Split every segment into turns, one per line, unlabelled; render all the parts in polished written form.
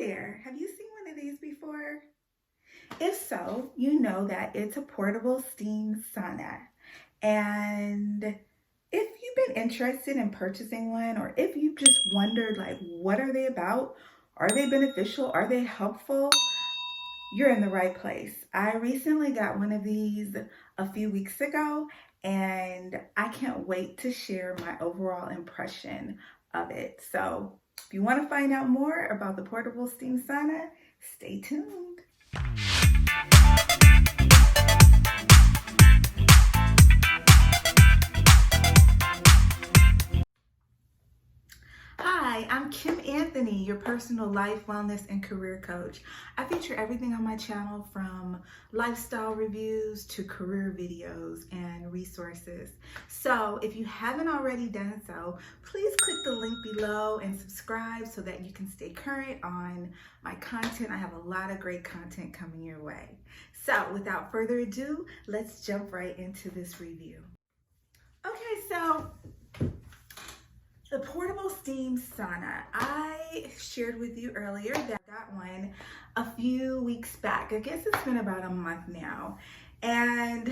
there, have you seen one of these before? If so, you know that it's a portable steam sauna. And if you've been interested in purchasing one, or if you've just wondered, like, what are they about? Are they beneficial? Are they helpful? You're in the right place. I recently got one of these a few weeks ago, and I can't wait to share my overall impression of it. So if you want to find out more about the portable steam sauna, stay tuned. Hi, I'm Kim Anthony, your personal life, wellness, and career coach. I feature everything on my channel from lifestyle reviews to career videos and resources. So if you haven't already done so, please click the link below and subscribe so that you can stay current on my content. I have a lot of great content coming your way. So without further ado, let's jump right into this review. Okay, so the portable steam sauna. I shared with you earlier that I got one a few weeks back. I guess it's been about a month now. And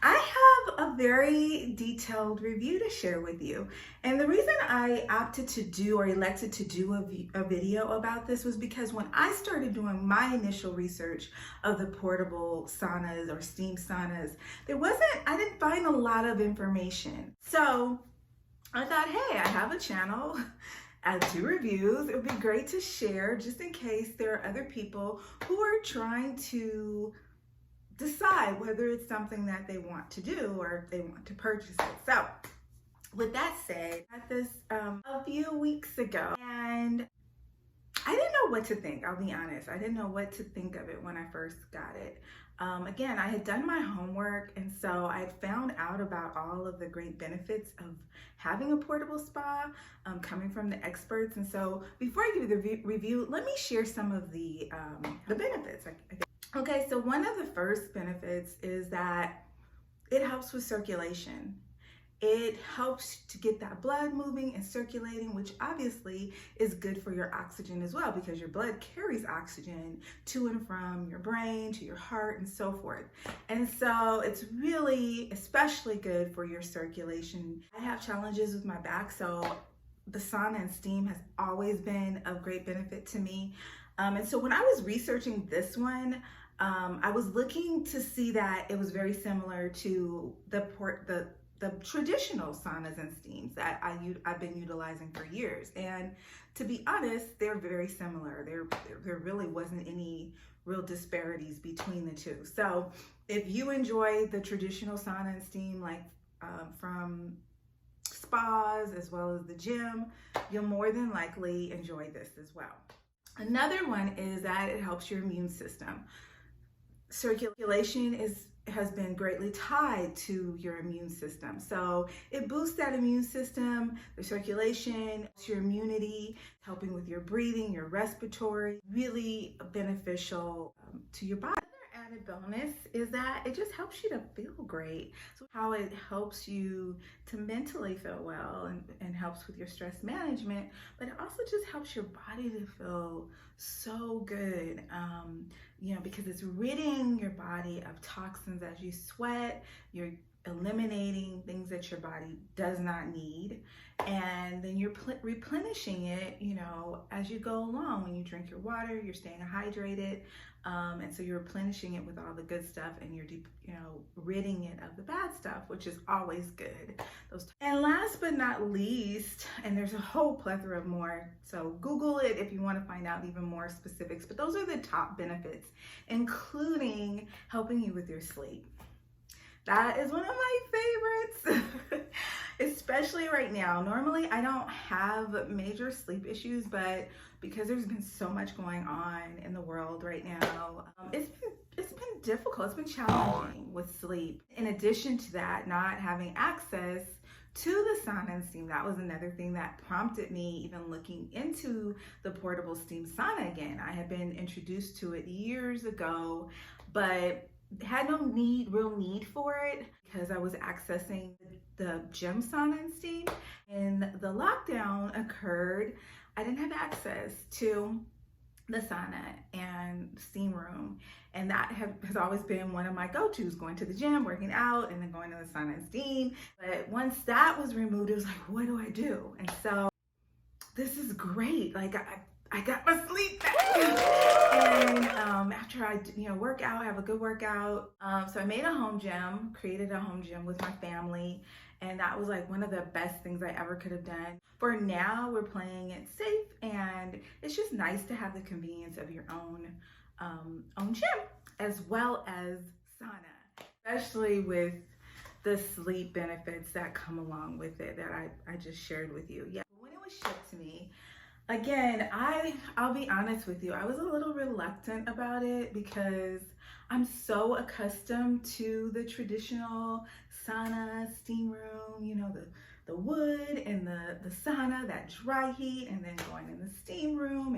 I have a very detailed review to share with you. And the reason I opted to do or elected to do a video about this was because when I started doing my initial research of the portable saunas or steam saunas, I didn't find a lot of information. So I thought, hey, I have a channel, I do reviews. It would be great to share just in case there are other people who are trying to decide whether it's something that they want to do or if they want to purchase it. So with that said, I got this a few weeks ago and I didn't know what to think. I'll be honest. I didn't know what to think of it when I first got it. Again, I had done my homework, and so I had found out about all of the great benefits of having a portable spa coming from the experts. And so before I give you the review, let me share some of the benefits. Okay, so one of the first benefits is that it helps with circulation. It helps to get that blood moving and circulating, which obviously is good for your oxygen as well, because your blood carries oxygen to and from your brain, to your heart, and so forth. And so it's really especially good for your circulation. I have challenges with my back, so the sauna and steam has always been of great benefit to me. And so when I was researching this one, I was looking to see that it was very similar to the traditional saunas and steams that I've been utilizing for years. And to be honest, they're very similar. There really wasn't any real disparities between the two. So if you enjoy the traditional sauna and steam, like from spas as well as the gym, you'll more than likely enjoy this as well. Another one is that it helps your immune system. Circulation has been greatly tied to your immune system. So it boosts that immune system, the circulation, your immunity, helping with your breathing, your respiratory, really beneficial to your body. Another added bonus is that it just helps you to feel great. So how it helps you to mentally feel well and helps with your stress management, but it also just helps your body to feel so good, because it's ridding your body of toxins as you sweat. You're eliminating things that your body does not need, and then you're replenishing it, as you go along. When you drink your water, you're staying hydrated, and so you're replenishing it with all the good stuff, and you're ridding it of the bad stuff, which is always good. And last but not least, and there's a whole plethora of more, so Google it if you want to find out even more specifics, but those are the top benefits, including helping you with your sleep. That is one of my favorites, especially right now. Normally, I don't have major sleep issues, but because there's been so much going on in the world right now, it's been difficult. It's been challenging with sleep. In addition to that, not having access to the sauna and steam, that was another thing that prompted me even looking into the portable steam sauna again. I had been introduced to it years ago, but had no real need for it because I was accessing the gym sauna and steam. And the lockdown occurred, I didn't have access to the sauna and steam room, and that has always been one of my go-tos, going to the gym, working out, and then going to the sauna and steam. But once that was removed, it was like, what do I do? And so this is great. Like I got my sleep back. And after I work out, have a good workout, so I made a home gym, created a home gym with my family, and that was like one of the best things I ever could have done. For now, we're playing it safe, and it's just nice to have the convenience of your own gym, as well as sauna, especially with the sleep benefits that come along with it that I just shared with you. Yeah, when it was shipped to me, again, I'll be honest with you, I was a little reluctant about it because I'm so accustomed to the traditional sauna, steam room, the wood and the sauna, that dry heat, and then going in the steam room.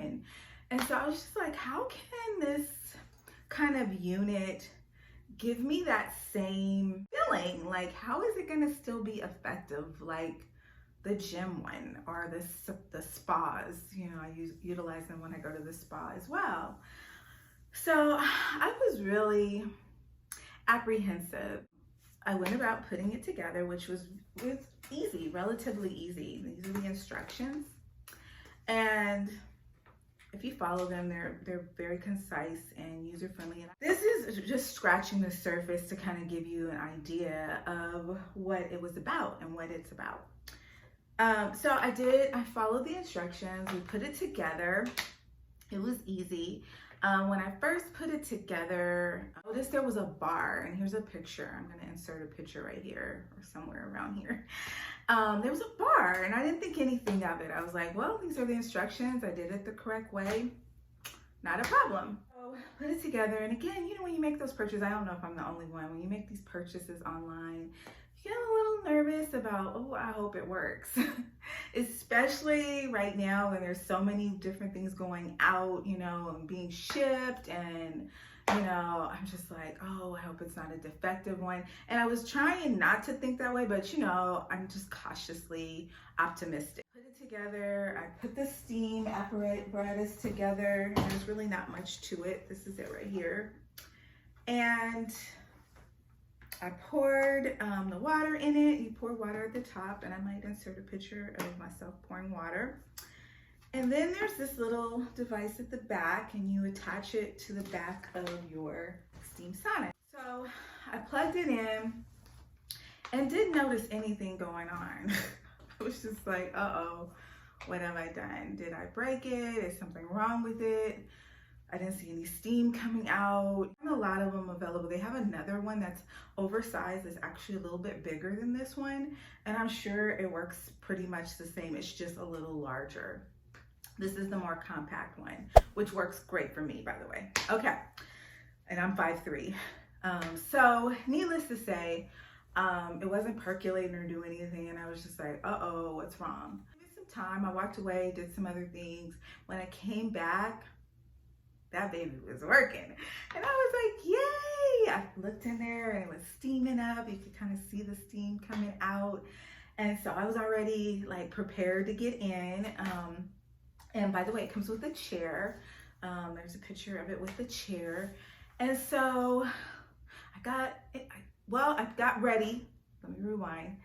And so I was just like, how can this kind of unit give me that same feeling? Like, how is it gonna still be effective like the gym one or the spas? I utilize them when I go to the spa as well. So I was really apprehensive. I went about putting it together, which was easy, relatively easy. These are the instructions, and if you follow them, they're very concise and user-friendly. And this is just scratching the surface to kind of give you an idea of what it was about and what it's about. So I followed the instructions, we put it together. It was easy. When I first put it together, I noticed there was a bar, and here's a picture. I'm gonna insert a picture right here or somewhere around here. There was a bar, and I didn't think anything of it. I was like, well, these are the instructions. I did it the correct way. Not a problem. So put it together, and again, when you make those purchases, I don't know if I'm the only one, when you make these purchases online, you get a little nervous about, oh, I hope it works. Especially right now when there's so many different things going out, and being shipped, and I'm just like, oh, I hope it's not a defective one. And I was trying not to think that way, but I'm just cautiously optimistic. Put it together, I put the steam apparatus together. There's really not much to it. This is it right here. And I poured the water in it. You pour water at the top, and I might insert a picture of myself pouring water. And then there's this little device at the back, and you attach it to the back of your steam sauna. So I plugged it in and didn't notice anything going on. I was just like, uh-oh, what have I done? Did I break it? Is something wrong with it? I didn't see any steam coming out. A lot of them available. They have another one that's oversized. It's actually a little bit bigger than this one, and I'm sure it works pretty much the same. It's just a little larger. This is the more compact one, which works great for me, by the way. Okay, and I'm 5'3". So needless to say, it wasn't percolating or doing anything, and I was just like, uh-oh, what's wrong? Give me some time. I walked away, did some other things. When I came back, that baby was working, and I was like, yay! I looked in there, and it was steaming up. You could kind of see the steam coming out, and so I was already like prepared to get in. And by the way, it comes with a chair. There's a picture of it with the chair. And so I got ready. Let me rewind.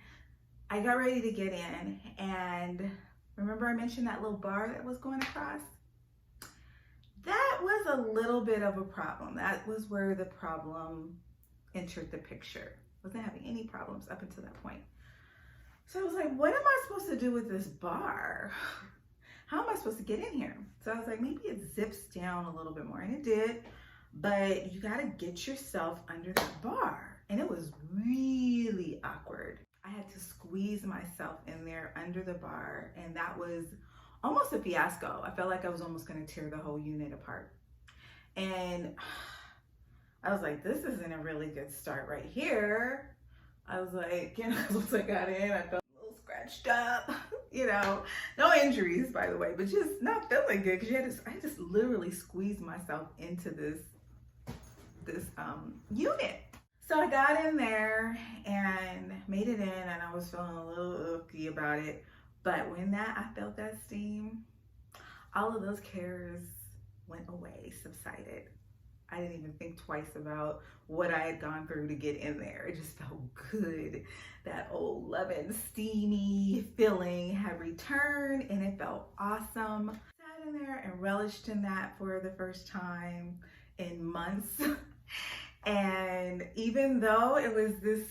I got ready to get in, and remember I mentioned that little bar that was going across? That was a little bit of a problem. That was where the problem entered the picture. Wasn't having any problems up until that point. So I was like, what am I supposed to do with this bar? How am I supposed to get in here? So I was like, maybe it zips down a little bit more, and it did, but you gotta get yourself under that bar, and it was really awkward. I had to squeeze myself in there under the bar, and that was almost a fiasco. I felt like I was almost gonna tear the whole unit apart. And I was like, this isn't a really good start right here. I was like, once I got in, I felt a little scratched up, no injuries, by the way, but just not feeling good, because I just literally squeezed myself into this unit. So I got in there and made it in, and I was feeling a little icky about it. But when I felt that steam, all of those cares went away, subsided. I didn't even think twice about what I had gone through to get in there. It just felt good. That old loving, steamy feeling had returned and it felt awesome. I sat in there and relished in that for the first time in months. And even though it was this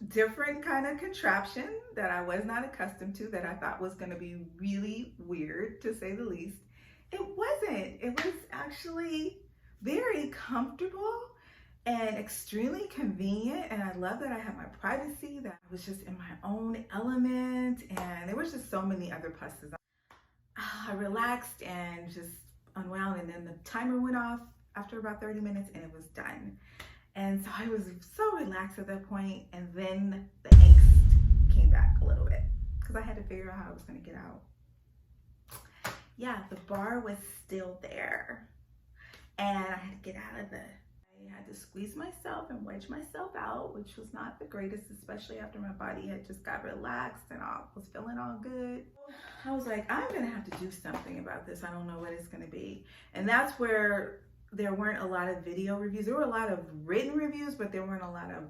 different kind of contraption that I was not accustomed to, that I thought was going to be really weird to say the least, it wasn't. It was actually very comfortable and extremely convenient, and I love that I had my privacy, that I was just in my own element, and there was just so many other pluses. I relaxed and just unwound, and then the timer went off after about 30 minutes and it was done. And so I was so relaxed at that point, and then the angst came back a little bit because I had to figure out how I was going to get out. Yeah, the bar was still there, and I had to get out of I had to squeeze myself and wedge myself out, which was not the greatest, especially after my body had just got relaxed and I was feeling all good. I was like, I'm gonna have to do something about this. I don't know what it's gonna be. And that's where there weren't a lot of video reviews. There were a lot of written reviews, but there weren't a lot of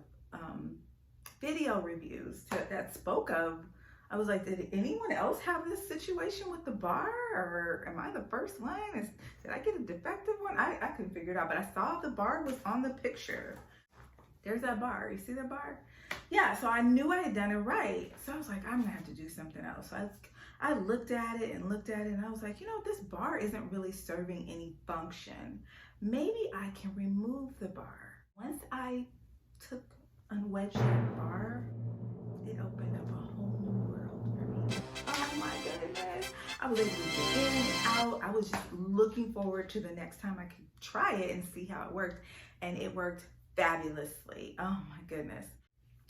video reviews that spoke of. I was like, did anyone else have this situation with the bar, or am I the first one? Did I get a defective one? I couldn't figure it out, but I saw the bar was on the picture. There's that bar. You see that bar? Yeah, so I knew I had done it right. So I was like, I'm gonna have to do something else. So I looked at it, and I was like, you know, this bar isn't really serving any function. Maybe I can remove the bar. Once I unwedged that bar, it opened up a whole new world for me. Oh my goodness. I was able to get in and out. I was just looking forward to the next time I could try it and see how it worked. And it worked fabulously. Oh my goodness.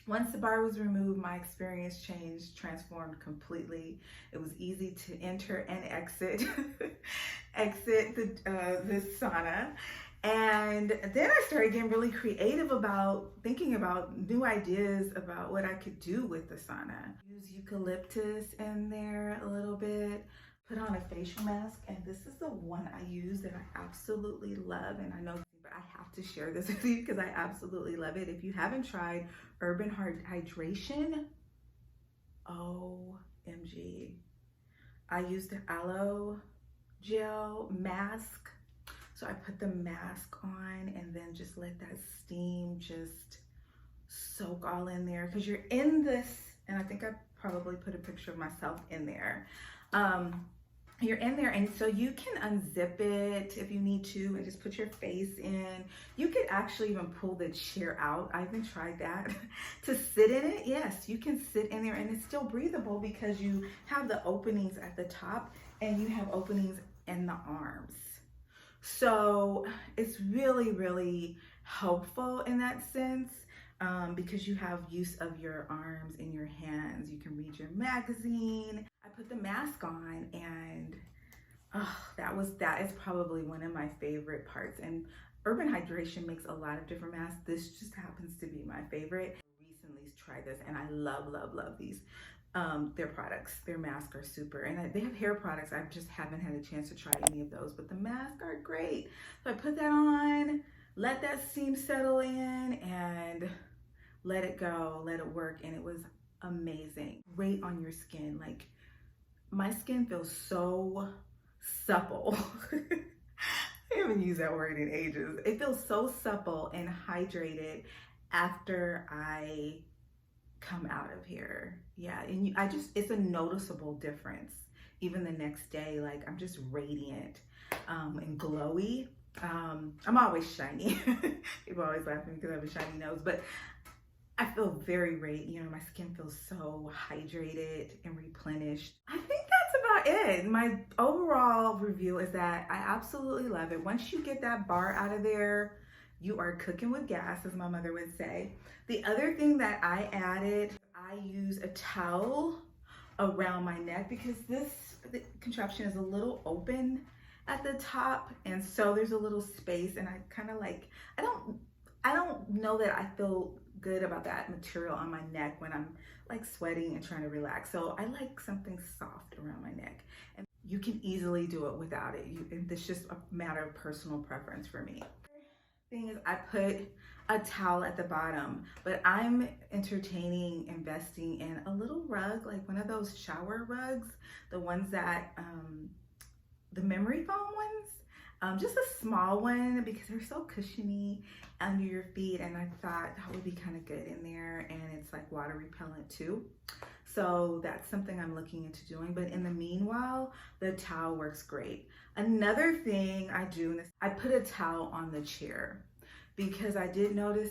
Once the bar was removed, my experience changed, transformed completely. It was easy to enter and exit, this sauna. And then I started getting really creative about thinking about new ideas about what I could do with the sauna. Use eucalyptus in there a little bit, put on a facial mask, and this is the one I use that I absolutely love. And I know, but I have to share this with you because I absolutely love it. If you haven't tried Urban Hydration, OMG. I used the aloe gel mask. So I put the mask on and then just let that steam just soak all in there, because you're in this, and I think I probably put a picture of myself in there. You're in there, and so you can unzip it if you need to and just put your face in. You could actually even pull the chair out. I even tried that to sit in it. Yes, you can sit in there and it's still breathable because you have the openings at the top and you have openings in the arms. So it's really, really helpful in that sense, because you have use of your arms and your hands. You can read your magazine. I put the mask on, and that is probably one of my favorite parts. And Urban Hydration makes a lot of different masks. This just happens to be my favorite. I recently tried this and I love these. Their products, their masks are super, and they have hair products. I just haven't had a chance to try any of those, but the masks are great. So I put that on, let that steam settle in, and let it go, let it work, and it was amazing. Great on your skin. Like, my skin feels so supple. I haven't used that word in ages. It feels so supple and hydrated after I come out of here. Yeah, and it's a noticeable difference. Even the next day, like, I'm just radiant and glowy. I'm always shiny. People always laugh at me because I have a shiny nose, but I feel very radiant. You know, my skin feels so hydrated and replenished. I think that's about it. My overall review is that I absolutely love it. Once you get that bar out of there, you are cooking with gas, as my mother would say. The other thing that I added, I use a towel around my neck because the contraption is a little open at the top, and so there's a little space, and I kind of like, I don't know that I feel good about that material on my neck when I'm like sweating and trying to relax. So I like something soft around my neck. And you can easily do it without it. It's just a matter of personal preference for me. Thing is, I put a towel at the bottom, but I'm entertaining investing in a little rug, like one of those shower rugs, the ones that the memory foam ones, just a small one because they're so cushiony under your feet, and I thought that would be kind of good in there, and it's like water repellent too. So that's something I'm looking into doing, but in the meanwhile, the towel works great. Another thing I do is I put a towel on the chair because I did notice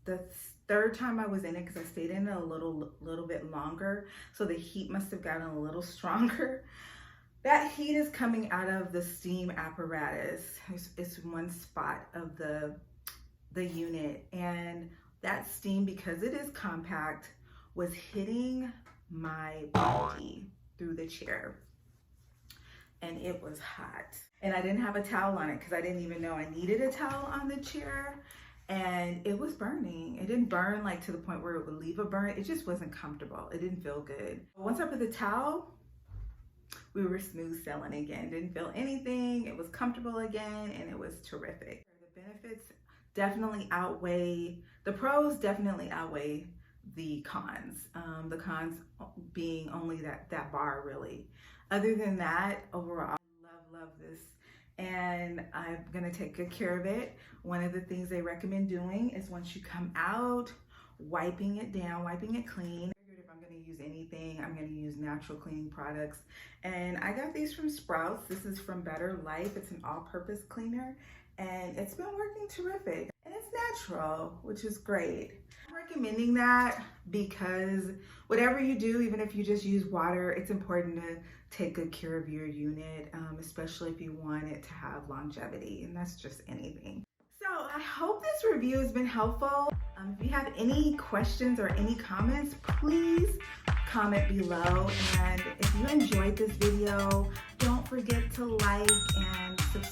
the third time I was in it, because I stayed in it a little bit longer, so the heat must have gotten a little stronger. That heat is coming out of the steam apparatus. It's one spot of the unit, and that steam, because it is compact, was hitting my body through the chair, and it was hot. And I didn't have a towel on it because I didn't even know I needed a towel on the chair, and it was burning. It didn't burn like to the point where it would leave a burn. It just wasn't comfortable. It didn't feel good. Once I put the towel, we were smooth sailing again. Didn't feel anything. It was comfortable again, and it was terrific. The benefits definitely outweigh, the pros definitely outweigh the cons. The cons being only that bar, really. Other than that, overall, love this, and I'm gonna take good care of it. One of the things they recommend doing is once you come out, wiping it down, wiping it clean. If I'm gonna use anything, I'm gonna use natural cleaning products, and I got these from Sprouts. This is from Better Life. It's an all-purpose cleaner, and it's been working terrific, and it's natural, which is great. I'm recommending that because whatever you do, even if you just use water, it's important to take good care of your unit, especially if you want it to have longevity, and that's just anything. So I hope this review has been helpful. If you have any questions or any comments, please comment below. And if you enjoyed this video, don't forget to like and subscribe.